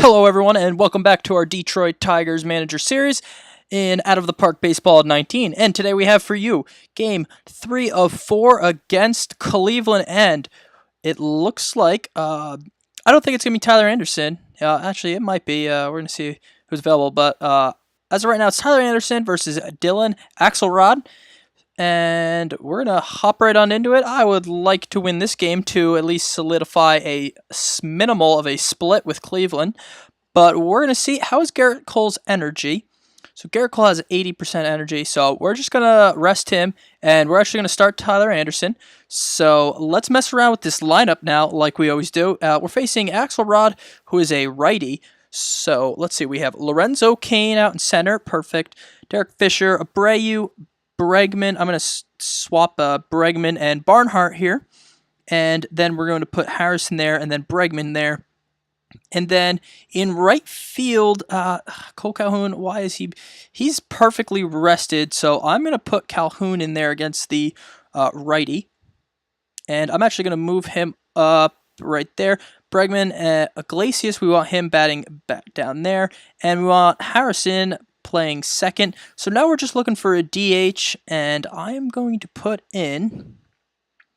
Hello, everyone, and welcome back to our Detroit Tigers Manager Series in Out of the Park Baseball 19. And today we have for you Game 3 of 4 against Cleveland. And it looks like, I don't think it's going to be Tyler Anderson. Actually, it might be. We're going to see who's available. But as of right now, it's Tyler Anderson versus Dylan Axelrod. And we're going to hop right on into it. I would like to win this game to at least solidify a minimal of a split with Cleveland. But we're going to see how is Garrett Cole's energy. So Garrett Cole has 80% energy. So we're just going to rest him. And we're actually going to start Tyler Anderson. So let's mess around with this lineup now like we always do. We're facing Axelrod, who is a righty. So let's see. We have Lorenzo Cain out in center. Perfect. Derek Fisher, Abreu, Bregman. I'm going to swap Bregman and Barnhart here. And then we're going to put Harrison there and then Bregman there. And then in right field, Cole Calhoun, why is he? He's perfectly rested. So I'm going to put Calhoun in there against the righty. And I'm actually going to move him up right there. Bregman, Iglesias, we want him batting back down there. And we want Harrison playing second. So now we're just looking for a DH, and I am going to put in,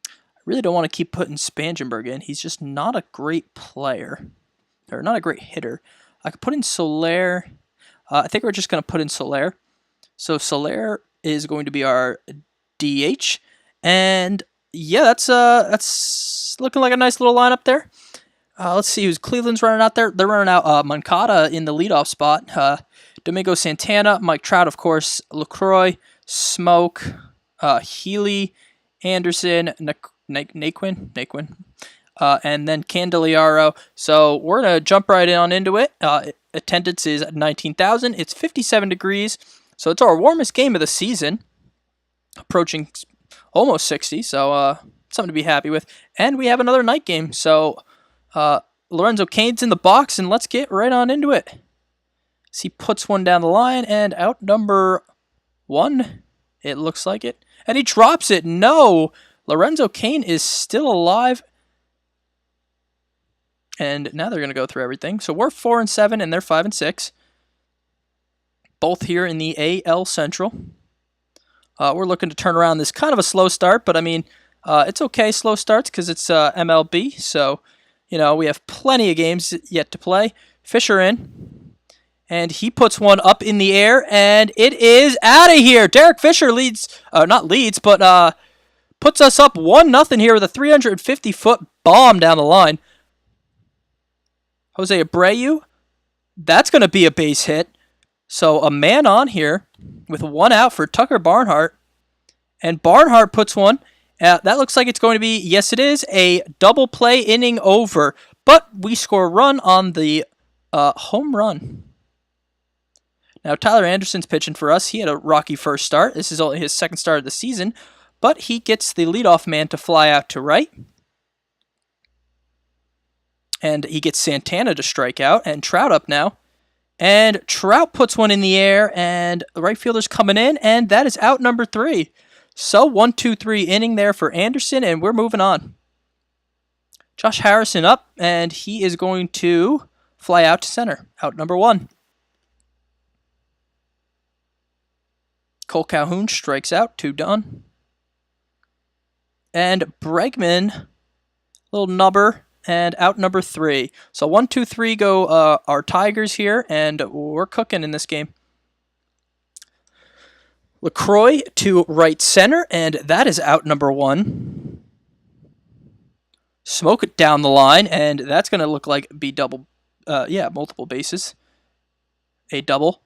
I really don't want to keep putting Spangenberg in. He's just not a great player, or not a great hitter. I could put in Soler. I think we're just going to put in Soler. So Soler is going to be our DH, and yeah, that's looking like a nice little lineup there. Let's see who's Cleveland's running out there. They're running out Moncada in the leadoff spot. Domingo Santana, Mike Trout, of course, LaCroix, Smoke, Healy, Anderson, Naquin, and then Candeliaro. So we're going to jump right on into it. Attendance is 19,000. It's 57 degrees. So it's our warmest game of the season, approaching almost 60. So something to be happy with. And we have another night game. So Lorenzo Cain's in the box, and let's get right on into it. So he puts one down the line, and out number one, it looks like it. And he drops it. No! Lorenzo Cain is still alive. And now they're going to go through everything. So we're 4-7, and they're 5-6. Both here in the AL Central. We're looking to turn around this kind of a slow start, but I mean, it's okay, slow starts, because it's MLB. So, you know, we have plenty of games yet to play. Fisher in. And he puts one up in the air, and it is out of here. Derek Fisher not leads, but puts us up 1-0 here with a 350-foot bomb down the line. Jose Abreu, that's going to be a base hit. So a man on here with one out for Tucker Barnhart. And Barnhart puts one. That looks like it's going to be, yes it is, a double play inning over. But we score a run on the home run. Now, Tyler Anderson's pitching for us. He had a rocky first start. This is only his second start of the season. But he gets the leadoff man to fly out to right. And he gets Santana to strike out. And Trout up now. And Trout puts one in the air. And the right fielder's coming in. And that is out number 3. So 1-2-3 inning there for Anderson. And we're moving on. Josh Harrison up. And he is going to fly out to center. Out number 1. Cole Calhoun strikes out, 2 done. And Bregman, little nubber, and out number 3. So 1-2-3 go our Tigers here, and we're cooking in this game. LaCroix to right center, and that is out number 1. Smoke it down the line, and that's going to look like be double, multiple bases. A double.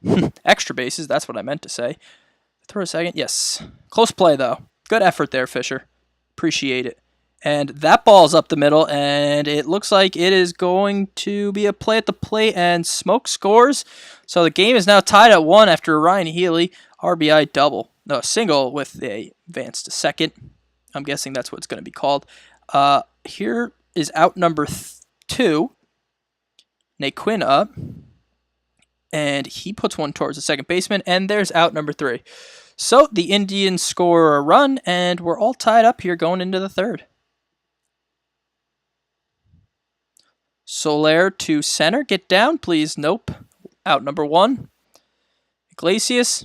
Extra bases, that's what I meant to say. Throw a second. Yes. Close play, though. Good effort there, Fisher. Appreciate it. And that ball's up the middle, and it looks like it is going to be a play at the plate, and Smoke scores. So the game is now tied at 1 after Ryan Healy RBI double. No, single with a advance to second. I'm guessing that's what it's going to be called. Here is out number 2. Naquin up. And he puts one towards the second baseman, and there's out number 3. So the Indians score a run, and we're all tied up here going into the third. Soler to center. Get down, please. Nope. Out number 1. Iglesias.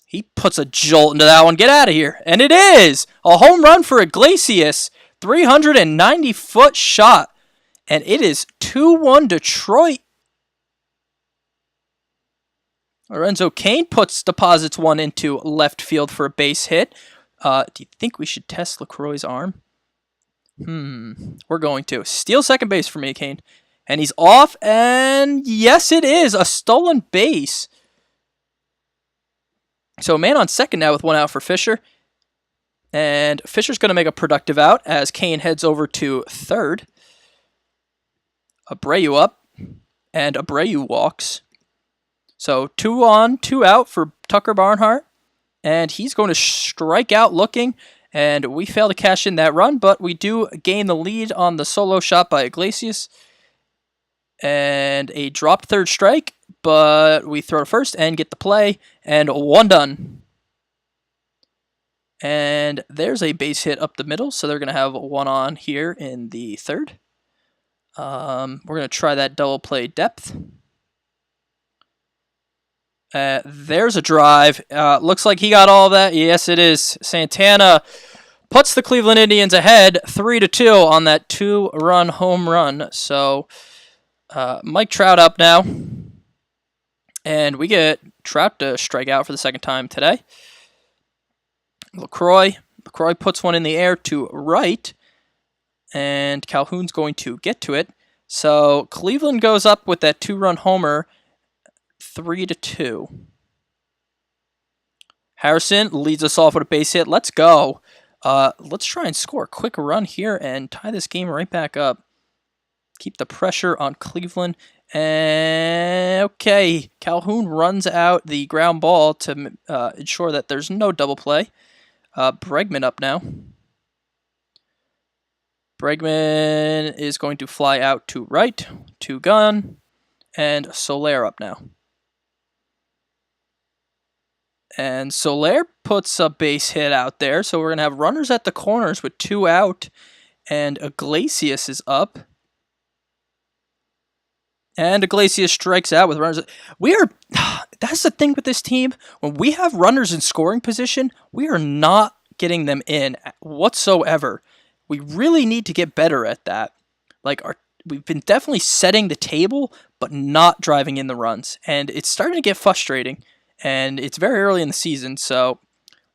He puts a jolt into that one. Get out of here. And it is a home run for Iglesias. 390-foot shot. And it is 2-1 Detroit. Lorenzo Cain deposits one into left field for a base hit. Do you think we should test LaCroix's arm? We're going to. Steal second base for me, Cain. And he's off, and yes, it is a stolen base. So a man on second now with 1 out for Fisher. And Fisher's going to make a productive out as Cain heads over to third. Abreu up, and Abreu walks. So 2 on, 2 out for Tucker Barnhart. And he's going to strike out looking. And we fail to cash in that run, but we do gain the lead on the solo shot by Iglesias. And a dropped third strike, but we throw to first and get the play. And 1 done. And there's a base hit up the middle, so they're going to have 1 on here in the third. We're going to try that double play depth. There's a drive. Looks like he got all of that. Yes, it is. Santana puts the Cleveland Indians ahead 3-2 on that 2-run home run. So Mike Trout up now. And we get Trout to strike out for the second time today. LaCroix puts one in the air to right. And Calhoun's going to get to it. So Cleveland goes up with that 2-run homer. 3-2. Harrison leads us off with a base hit. Let's go. Let's try and score a quick run here and tie this game right back up. Keep the pressure on Cleveland. And okay, Calhoun runs out the ground ball to ensure that there's no double play. Bregman up now. Bregman is going to fly out to right, to gun, and Soler up now. And Soler puts a base hit out there, so we're going to have runners at the corners with 2 out, and Iglesias is up. And Iglesias strikes out with runners. That's the thing with this team. When we have runners in scoring position, we are not getting them in whatsoever. We really need to get better at that. We've been definitely setting the table, but not driving in the runs. And it's starting to get frustrating. And it's very early in the season, so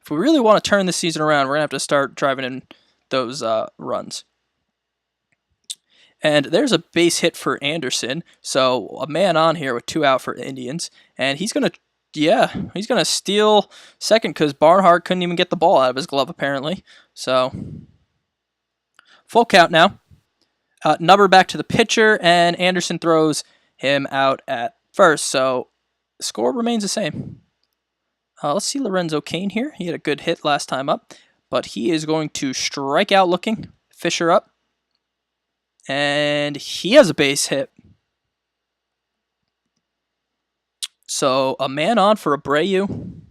if we really want to turn the season around, we're going to have to start driving in those runs. And there's a base hit for Anderson, so a man on here with 2 out for Indians. And he's going to steal second because Barnhart couldn't even get the ball out of his glove, apparently. So, full count now. Number back to the pitcher, and Anderson throws him out at first, so score remains the same. Let's see Lorenzo Cain here. He had a good hit last time up, but he is going to strike out looking. Fisher up. And he has a base hit. So a man on for Abreu.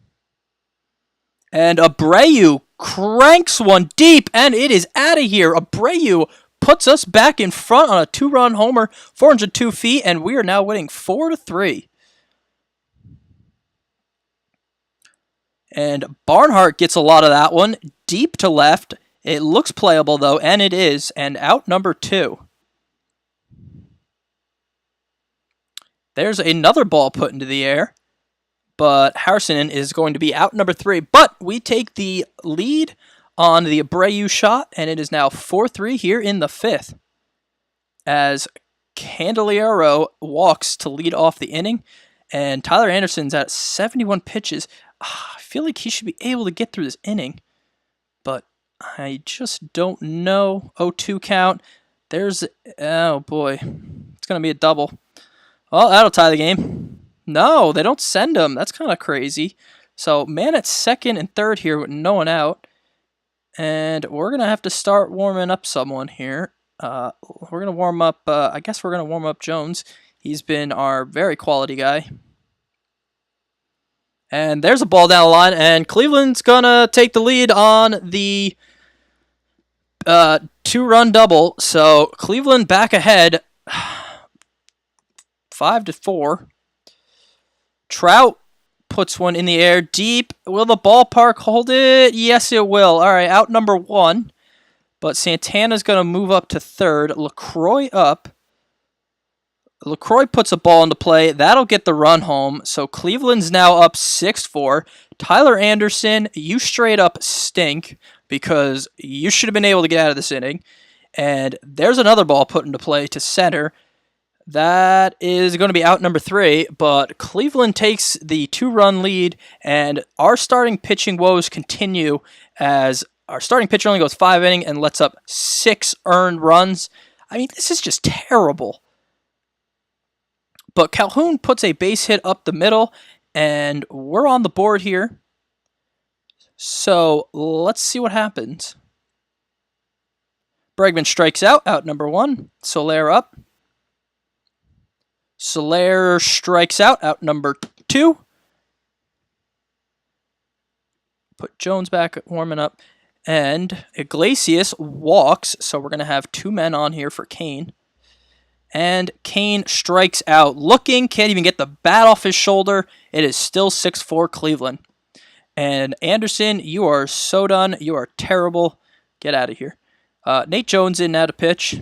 And Abreu cranks one deep, and it is out of here. Abreu puts us back in front on a 2-run homer, 402 feet, and we are now winning 4-3. And Barnhart gets a lot of that one, deep to left. It looks playable, though, and it is. And out number 2. There's another ball put into the air. But Harrison is going to be out number 3. But we take the lead on the Abreu shot, and it is now 4-3 here in the 5th. As Candelario walks to lead off the inning. And Tyler Anderson's at 71 pitches. I feel like he should be able to get through this inning, but I just don't know. 0-2 count. Oh boy, it's going to be a double. Well, that'll tie the game. No, they don't send him. That's kind of crazy. So man at second and third here with no one out, and we're going to have to start warming up someone here. We're going to warm up, I guess we're going to warm up Jones. He's been our very quality guy. And there's a ball down the line, and Cleveland's going to take the lead on the 2 2-run double. So Cleveland back ahead, 5-4. Trout puts one in the air deep. Will the ballpark hold it? Yes, it will. All right, out number 1. But Santana's going to move up to third. LaCroix up. LaCroix puts a ball into play. That'll get the run home. So Cleveland's now up 6-4. Tyler Anderson, you straight up stink because you should have been able to get out of this inning. And there's another ball put into play to center. That is going to be out number 3, but Cleveland takes the 2-run lead, and our starting pitching woes continue as our starting pitcher only goes 5 innings and lets up 6 earned runs. I mean, this is just terrible. But Calhoun puts a base hit up the middle, and we're on the board here. So let's see what happens. Bregman strikes out number 1. Soler up. Soler strikes out number 2. Put Jones back warming up. And Iglesias walks, so we're going to have 2 men on here for Kane. And Kane strikes out. Looking, can't even get the bat off his shoulder. It is still 6-4 Cleveland. And Anderson, you are so done. You are terrible. Get out of here. Nate Jones in now to pitch.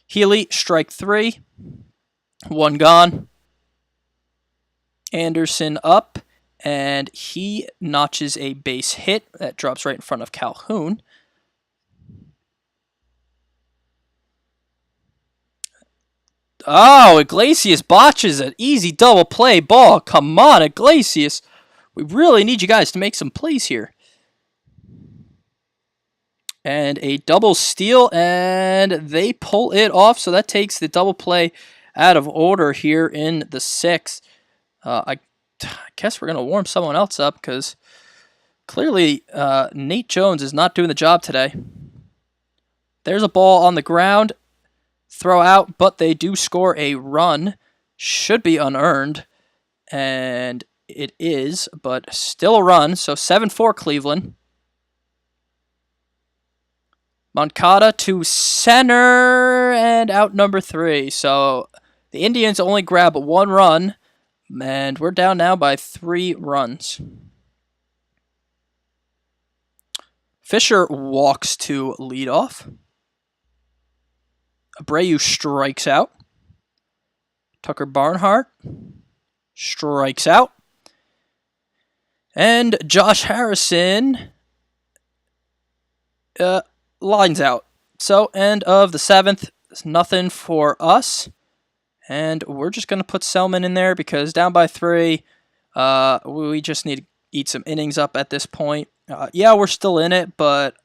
Healy, strike 3. 1 gone. Anderson up, and he notches a base hit. That drops right in front of Calhoun. Oh, Iglesias botches an easy double play ball. Come on, Iglesias. We really need you guys to make some plays here. And a double steal, and they pull it off. So that takes the double play out of order here in the 6th. I guess we're going to warm someone else up because clearly Nate Jones is not doing the job today. There's a ball on the ground. Throw out, but they do score a run. Should be unearned. And it is, but still a run. So 7-4 Cleveland. Moncada to center and out number 3. So the Indians only grab 1 run, and we're down now by 3 runs. Fisher walks to leadoff. Abreu strikes out. Tucker Barnhart strikes out. And Josh Harrison lines out. So, end of the 7th. Nothing for us. And we're just going to put Selman in there because down by 3, we just need to eat some innings up at this point. Yeah, we're still in it, but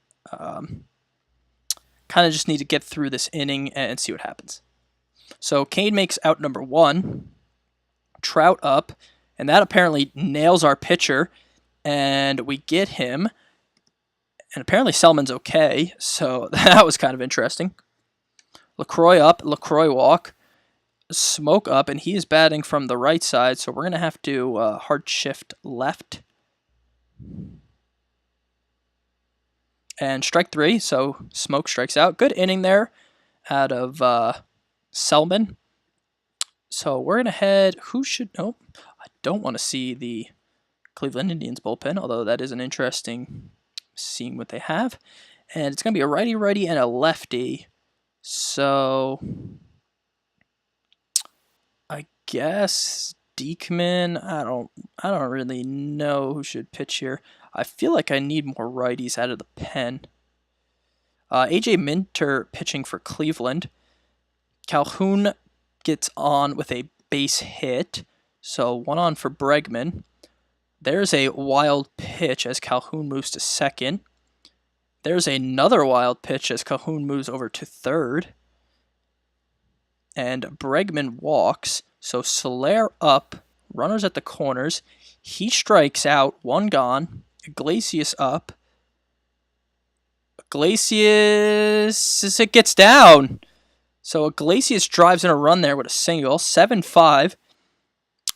kind of just need to get through this inning and see what happens. So, Kane makes out number 1. Trout up. And that apparently nails our pitcher. And we get him. And apparently Selman's okay, so that was kind of interesting. LaCroix up, LaCroix walk. Smoke up, and he is batting from the right side, so we're going to have to hard shift left. And strike 3, so Smoke strikes out. Good inning there out of Selman. So we're going to head... Nope. I don't want to see the Cleveland Indians bullpen, although that is an interesting... seeing what they have. And it's going to be a righty-righty and a lefty. So I guess Diekman, I don't really know who should pitch here. I feel like I need more righties out of the pen. AJ Minter pitching for Cleveland. Calhoun gets on with a base hit. So 1 on for Bregman. There's a wild pitch as Calhoun moves to second. There's another wild pitch as Calhoun moves over to third. And Bregman walks. So Soler up. Runners at the corners. He strikes out. 1 gone. Iglesias up. Iglesias, it gets down. So Iglesias drives in a run there with a single. 7-5.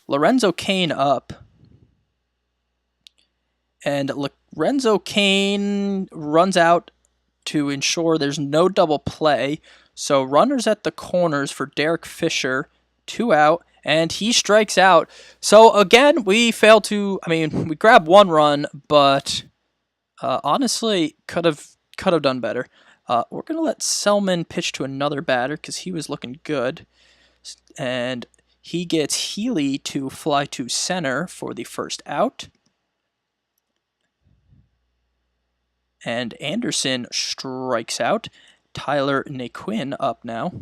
Lorenzo Cain up. And Lorenzo Kane runs out to ensure there's no double play. So runners at the corners for Derek Fisher, 2 out, and he strikes out. So again, we failed to. I mean, we grabbed 1 run, but honestly, could have done better. We're gonna let Selman pitch to another batter because he was looking good, and he gets Healy to fly to center for the first out. And Anderson strikes out. Tyler Naquin up now.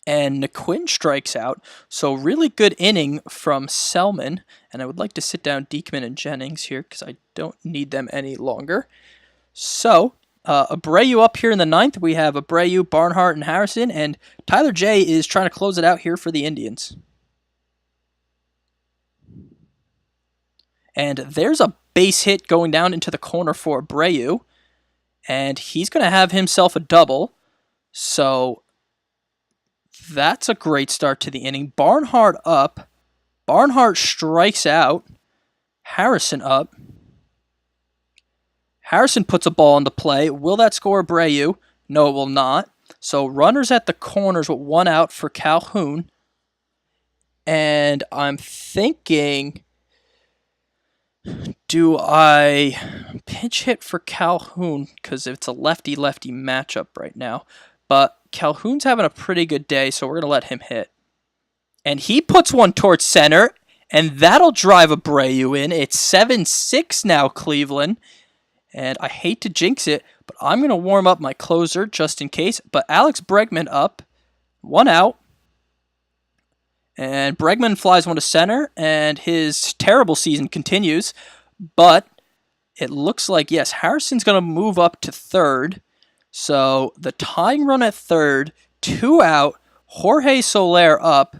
And Naquin strikes out. So really good inning from Selman. And I would like to sit down Diekman and Jennings here because I don't need them any longer. So Abreu up here in the 9th. We have Abreu, Barnhart, and Harrison. And Tyler J is trying to close it out here for the Indians. And there's a base hit going down into the corner for Abreu. And he's going to have himself a double. So that's a great start to the inning. Barnhart up. Barnhart strikes out. Harrison up. Harrison puts a ball into play. Will that score Abreu? No, it will not. So runners at the corners with 1 out for Calhoun. And I'm thinking, do I pinch hit for Calhoun? Because it's a lefty-lefty matchup right now. But Calhoun's having a pretty good day, so we're going to let him hit. And he puts one towards center, and that'll drive Abreu in. It's 7-6 now, Cleveland. And I hate to jinx it, but I'm going to warm up my closer just in case. But Alex Bregman up, 1 out. And Bregman flies one to center, and his terrible season continues. But it looks like, yes, Harrison's going to move up to third. So the tying run at third, 2 out, Jorge Soler up.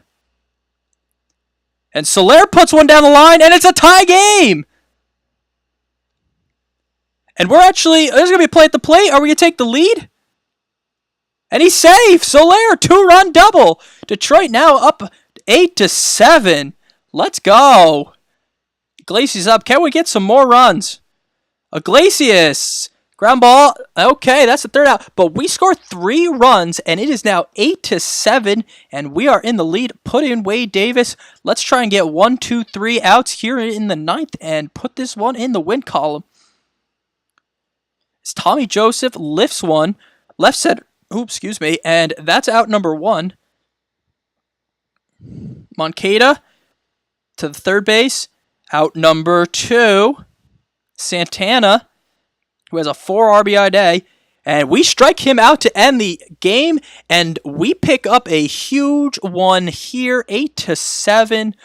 And Soler puts one down the line, and it's a tie game! And we're actually, there's going to be a play at the plate. Are we going to take the lead? And he's safe! Soler, 2-run double! Detroit now up 8-7. Let's go. Iglesias up. Can we get some more runs? Iglesias. Ground ball. Okay, that's the 3rd out. But we scored 3 runs, and it is now 8-7, and we are in the lead. Put in Wade Davis. Let's try and get 1, 2, 3 outs here in the 9th and put this one in the win column. As Tommy Joseph lifts one. Left center. Oops, excuse me. And that's out number 1. Moncada to the 3rd base. Out number 2. Santana, who has a 4 RBI day. And we strike him out to end the game. And we pick up a huge one here. 8-7.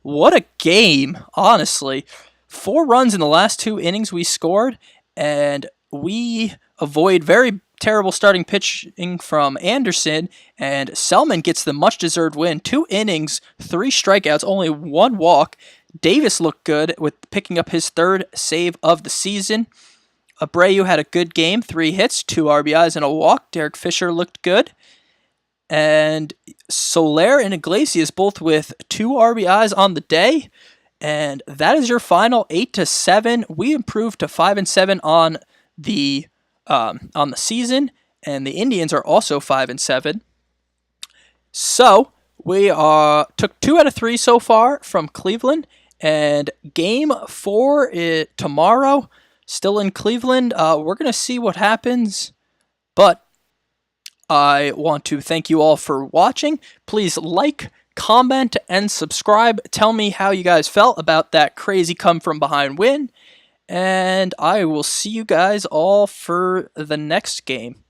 What a game, honestly. 4 runs in the last 2 innings we scored. And we avoid very terrible starting pitching from Anderson, and Selman gets the much-deserved win. 2 innings, 3 strikeouts, only 1 walk. Davis looked good with picking up his 3rd save of the season. Abreu had a good game, 3 hits, 2 RBIs, and a walk. Derek Fisher looked good. And Soler and Iglesias both with 2 RBIs on the day. And that is your final 8-7. We improved to 5-7 on the season, and the Indians are also 5-7. So we took 2 out of 3 so far from Cleveland, and game 4 tomorrow, still in Cleveland. We're gonna see what happens, but I want to thank you all for watching. Please like, comment, and subscribe. Tell me how you guys felt about that crazy come from behind win. And I will see you guys all for the next game.